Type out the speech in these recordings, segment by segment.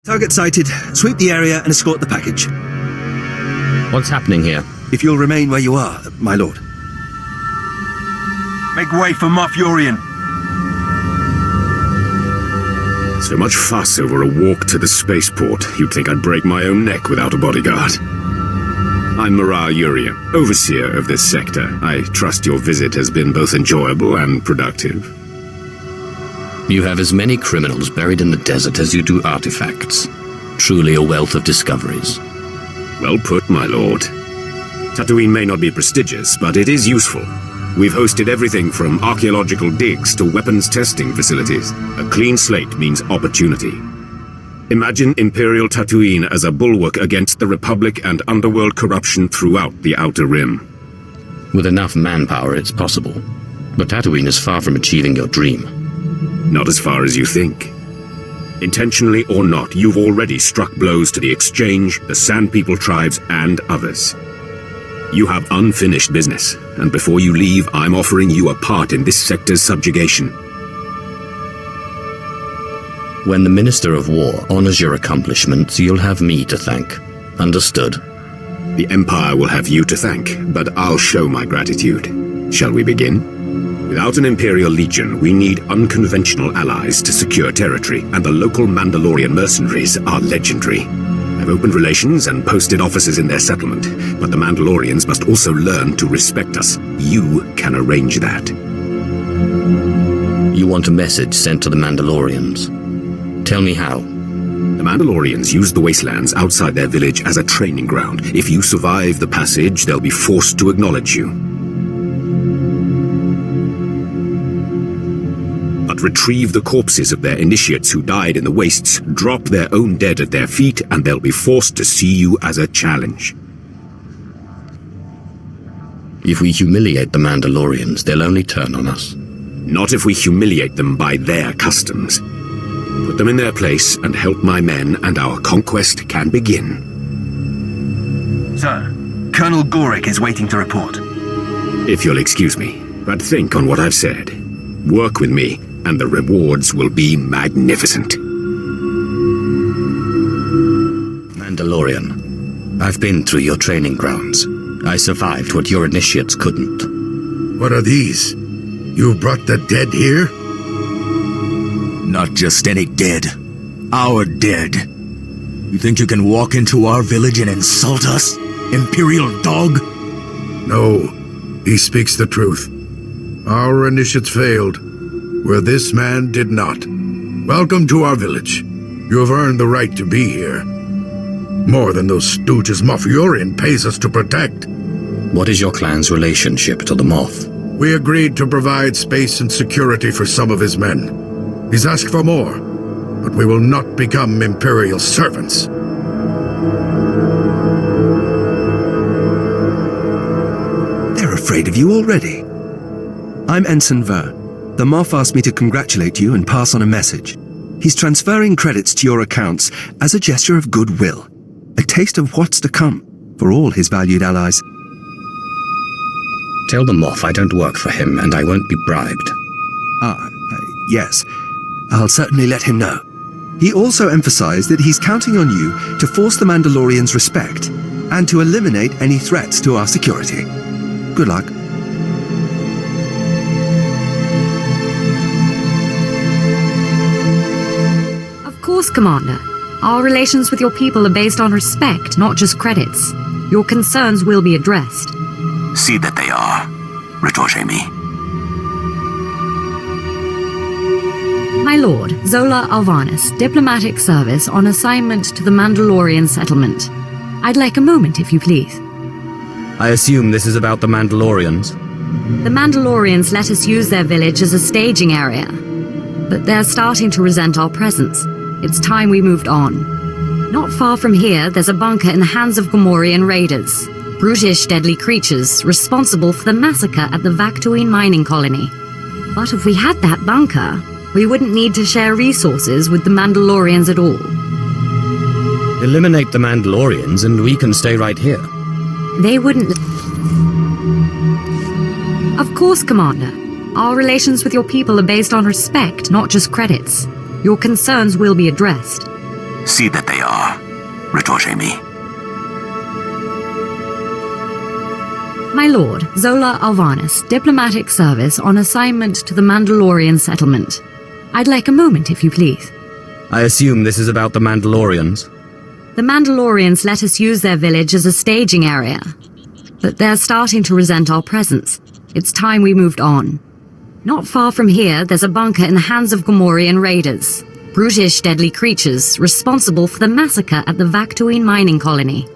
Target sighted. Sweep the area and escort the package. What's happening here? If you'll remain where you are, my lord. Make way for Moff Yorian. So much fuss over a walk to the spaceport. You'd think I'd break my own neck without a bodyguard. I'm Mara Yurian, overseer of this sector. I trust your visit has been both enjoyable and productive. You have as many criminals buried in the desert as you do artifacts. Truly a wealth of discoveries. Well put, my lord. Tatooine may not be prestigious, but it is useful. We've hosted everything from archaeological digs to weapons testing facilities. A clean slate means opportunity. Imagine Imperial Tatooine as a bulwark against the Republic and underworld corruption throughout the Outer Rim. With enough manpower, it's possible. But Tatooine is far from achieving your dream. Not as far as you think. Intentionally or not, you've already struck blows to the Exchange, the Sand People tribes, and others. You have unfinished business, and before you leave, I'm offering you a part in this sector's subjugation. When the Minister of War honors your accomplishments, you'll have me to thank. Understood? The Empire will have you to thank, but I'll show my gratitude. Shall we begin? Without an Imperial Legion, we need unconventional allies to secure territory, and the local Mandalorian mercenaries are legendary. I've opened relations and posted officers in their settlement, but the Mandalorians must also learn to respect us. You can arrange that. You want a message sent to the Mandalorians. Tell me how. The Mandalorians use the wastelands outside their village as a training ground. If you survive the passage, they'll be forced to acknowledge you. But retrieve the corpses of their initiates who died in the wastes, drop their own dead at their feet, and they'll be forced to see you as a challenge. If we humiliate the Mandalorians, they'll only turn on us. Not if we humiliate them by their customs. Put them in their place and help my men, and our conquest can begin. Sir, Colonel Gorick is waiting to report. If you'll excuse me, but think on what I've said. Work with me, and the rewards will be magnificent. Mandalorian, I've been through your training grounds. I survived what your initiates couldn't. What are these? You brought the dead here? Not just any dead. Our dead. You think you can walk into our village and insult us? Imperial dog? No, he speaks the truth. Our initiates failed, where this man did not. Welcome to our village. You have earned the right to be here. More than those stooges Moff Yorian pays us to protect. What is your clan's relationship to the Moff? We agreed to provide space and security for some of his men. He's asked for more, but we will not become Imperial servants. They're afraid of you already. I'm Ensign Ver. The Moff asked me to congratulate you and pass on a message. He's transferring credits to your accounts as a gesture of goodwill. A taste of what's to come for all his valued allies. Tell the Moff I don't work for him and I won't be bribed. Yes. I'll certainly let him know. He also emphasized that he's counting on you to force the Mandalorians' respect and to eliminate any threats to our security. Good luck. Of course, Commander. Our relations with your people are based on respect, not just credits. Your concerns will be addressed. See that they are. Retorche me. My lord, Zola Alvanis, diplomatic service on assignment to the Mandalorian settlement. I'd like a moment, if you please. I assume this is about the Mandalorians? The Mandalorians let us use their village as a staging area, but they're starting to resent our presence. It's time we moved on. Not far from here, there's a bunker in the hands of Gamorrean raiders. Brutish, deadly creatures responsible for the massacre at the Tatooine mining colony. But if we had that bunker, we wouldn't need to share resources with the Mandalorians at all. Eliminate the Mandalorians and we can stay right here. They wouldn't... Of course, Commander. Our relations with your people are based on respect, not just credits. Your concerns will be addressed. See that they are, Retorche-me. My lord, Zola Alvanis, diplomatic service on assignment to the Mandalorian settlement. I'd like a moment, if you please. I assume this is about the Mandalorians. The Mandalorians let us use their village as a staging area, but they're starting to resent our presence. It's time we moved on. Not far from here, there's a bunker in the hands of Gamorrean raiders. Brutish, deadly creatures responsible for the massacre at the Tatooine mining colony.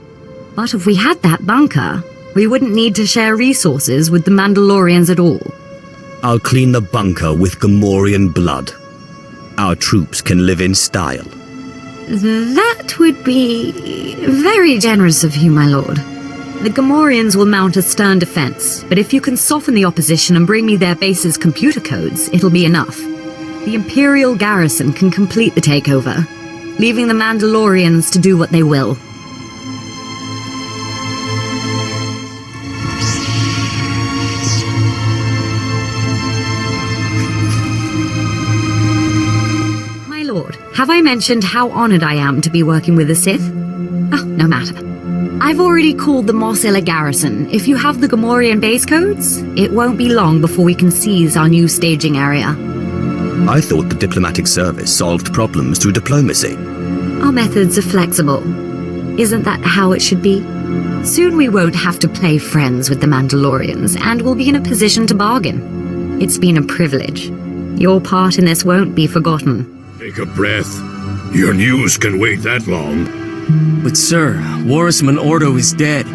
But if we had that bunker, we wouldn't need to share resources with the Mandalorians at all. I'll clean the bunker with Gamorrean blood. Our troops can live in style. That would be very generous of you, my lord. The Gamorreans will mount a stern defense, but if you can soften the opposition and bring me their base's computer codes, it'll be enough. The Imperial garrison can complete the takeover, leaving the Mandalorians to do what they will. My lord, have I mentioned how honored I am to be working with the Sith? Oh, no matter. I've already called the Mos Illa garrison. If you have the Gamorrean base codes, it won't be long before we can seize our new staging area. I thought the diplomatic service solved problems through diplomacy. Our methods are flexible. Isn't that how it should be? Soon we won't have to play friends with the Mandalorians, and we'll be in a position to bargain. It's been a privilege. Your part in this won't be forgotten. Take a breath. Your news can wait that long. But sir, Warisman Ordo is dead.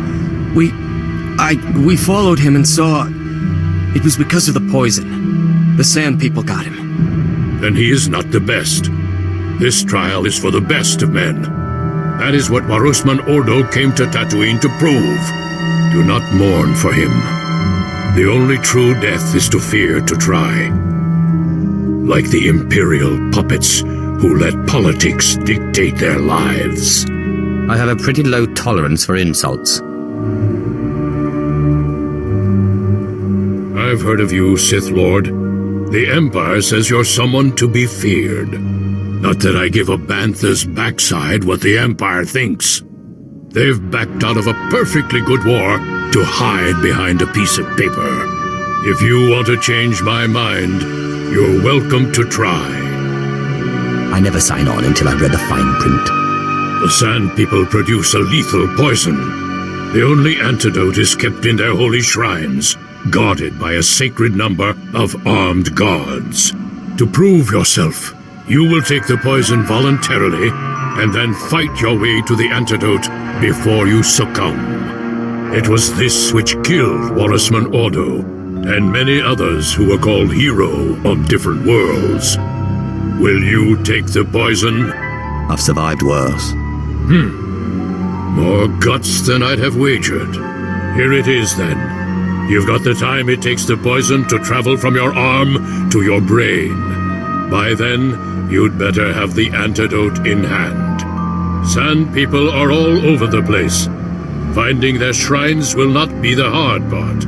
We followed him and saw... It was because of the poison. The Sand People got him. Then he is not the best. This trial is for the best of men. That is what Warisman Ordo came to Tatooine to prove. Do not mourn for him. The only true death is to fear to try. Like the Imperial puppets who let politics dictate their lives. I have a pretty low tolerance for insults. I've heard of you, Sith Lord. The Empire says you're someone to be feared. Not that I give a bantha's backside what the Empire thinks. They've backed out of a perfectly good war to hide behind a piece of paper. If you want to change my mind, you're welcome to try. I never sign on until I read the fine print. The Sand People produce a lethal poison. The only antidote is kept in their holy shrines, guarded by a sacred number of armed guards. To prove yourself, you will take the poison voluntarily, and then fight your way to the antidote before you succumb. It was this which killed Warisman Ordo, and many others who were called hero on different worlds. Will you take the poison? I've survived worse. More guts than I'd have wagered. Here it is, then. You've got the time it takes the poison to travel from your arm to your brain. By then, you'd better have the antidote in hand. Sand People are all over the place. Finding their shrines will not be the hard part.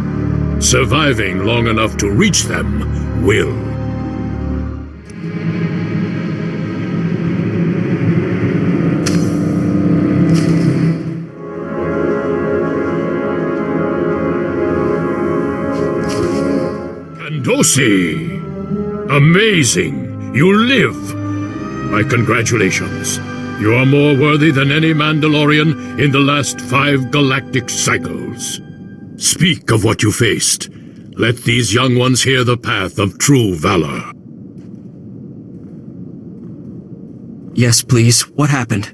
Surviving long enough to reach them will. Kandosi! Amazing! You live! My congratulations. You are more worthy than any Mandalorian in the last 5 galactic cycles. Speak of what you faced. Let these young ones hear the path of true valor. Yes, please. What happened?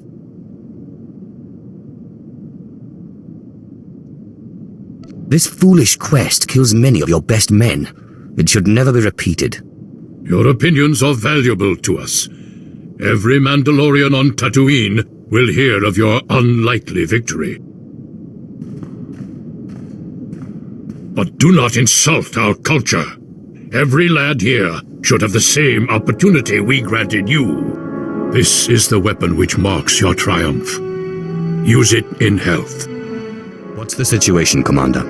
This foolish quest kills many of your best men. It should never be repeated. Your opinions are valuable to us. Every Mandalorian on Tatooine will hear of your unlikely victory. But do not insult our culture. Every lad here should have the same opportunity we granted you. This is the weapon which marks your triumph. Use it in health. What's the situation, Commander?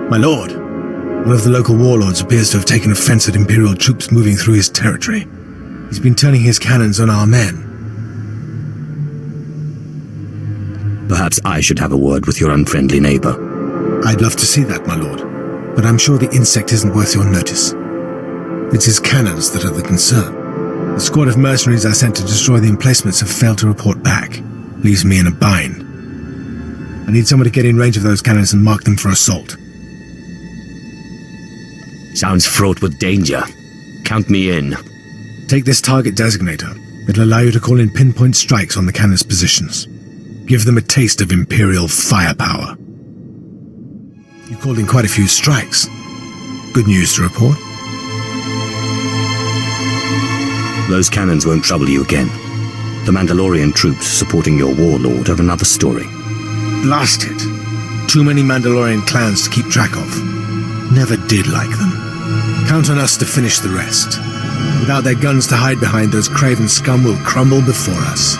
My lord, one of the local warlords appears to have taken offense at Imperial troops moving through his territory. He's been turning his cannons on our men. Perhaps I should have a word with your unfriendly neighbor. I'd love to see that, my lord, but I'm sure the insect isn't worth your notice. It's his cannons that are the concern. The squad of mercenaries I sent to destroy the emplacements have failed to report back. Leaves me in a bind. I need someone to get in range of those cannons and mark them for assault. Sounds fraught with danger. Count me in. Take this target designator. It'll allow you to call in pinpoint strikes on the cannon's positions. Give them a taste of Imperial firepower. You called in quite a few strikes. Good news to report? Those cannons won't trouble you again. The Mandalorian troops supporting your warlord are another story. Blast it. Too many Mandalorian clans to keep track of. Never did like them. Count on us to finish the rest. Without their guns to hide behind, those craven scum will crumble before us.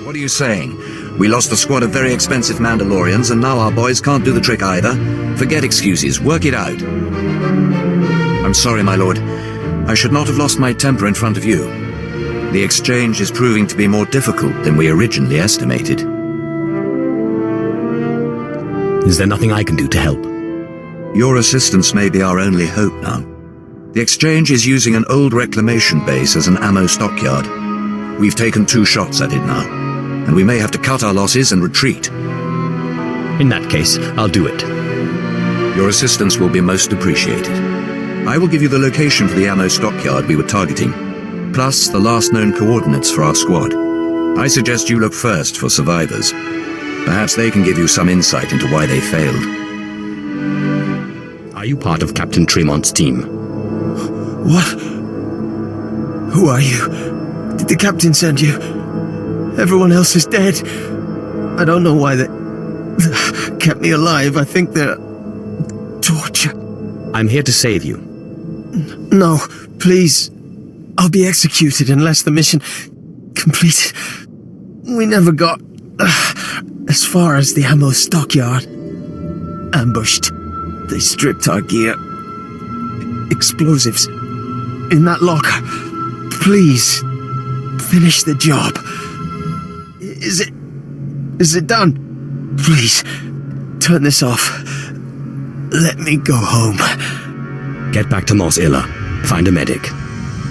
What are you saying? We lost a squad of very expensive Mandalorians, and now our boys can't do the trick either? Forget excuses. Work it out. I'm sorry, my lord. I should not have lost my temper in front of you. The exchange is proving to be more difficult than we originally estimated. Is there nothing I can do to help? Your assistance may be our only hope now. The exchange is using an old reclamation base as an ammo stockyard. We've taken 2 shots at it now, and we may have to cut our losses and retreat. In that case, I'll do it. Your assistance will be most appreciated. I will give you the location for the ammo stockyard we were targeting, plus the last known coordinates for our squad. I suggest you look first for survivors. Perhaps they can give you some insight into why they failed. Are you part of Captain Tremont's team? What? Who are you? Did the captain send you? Everyone else is dead. I don't know why they kept me alive. I think they're torture. I'm here to save you. No, please. I'll be executed unless the mission completed. We never got as far as the ammo stockyard. Ambushed. They stripped our gear. Explosives. In that locker. Please. Finish the job. Is it done? Please. Turn this off. Let me go home. Get back to Mos Illa. Find a medic.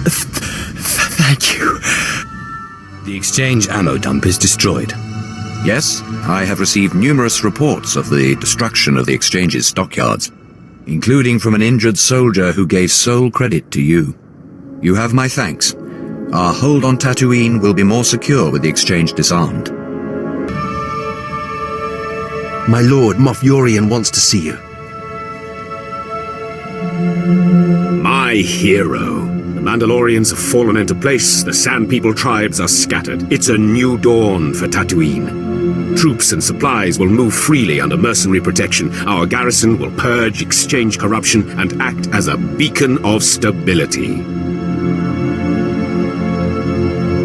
Thank you. The exchange ammo dump is destroyed. Yes, I have received numerous reports of the destruction of the exchange's stockyards, including from an injured soldier who gave sole credit to you. You have my thanks. Our hold on Tatooine will be more secure with the exchange disarmed. My lord, Moff Yorian wants to see you. My hero. The Mandalorians have fallen into place, the Sand People tribes are scattered. It's a new dawn for Tatooine. Troops and supplies will move freely under mercenary protection. Our garrison will purge exchange corruption and act as a beacon of stability.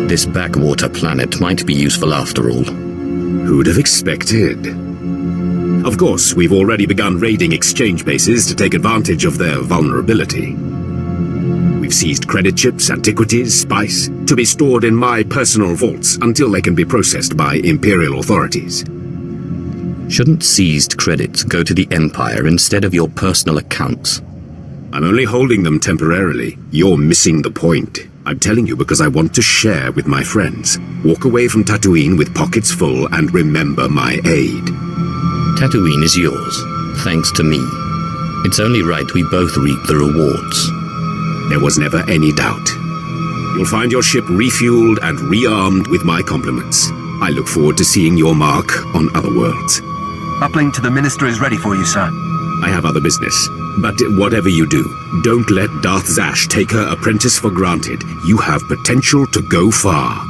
This backwater planet might be useful after all. Who'd have expected? Of course, we've already begun raiding exchange bases to take advantage of their vulnerability. We've seized credit chips, antiquities, spice, to be stored in my personal vaults until they can be processed by Imperial authorities. Shouldn't seized credits go to the Empire instead of your personal accounts? I'm only holding them temporarily. You're missing the point. I'm telling you because I want to share with my friends. Walk away from Tatooine with pockets full and remember my aid. Tatooine is yours, thanks to me. It's only right we both reap the rewards. There was never any doubt. You'll find your ship refueled and rearmed with my compliments. I look forward to seeing your mark on other worlds. Uplink to the Minister is ready for you, sir. I have other business. But whatever you do, don't let Darth Zash take her apprentice for granted. You have potential to go far.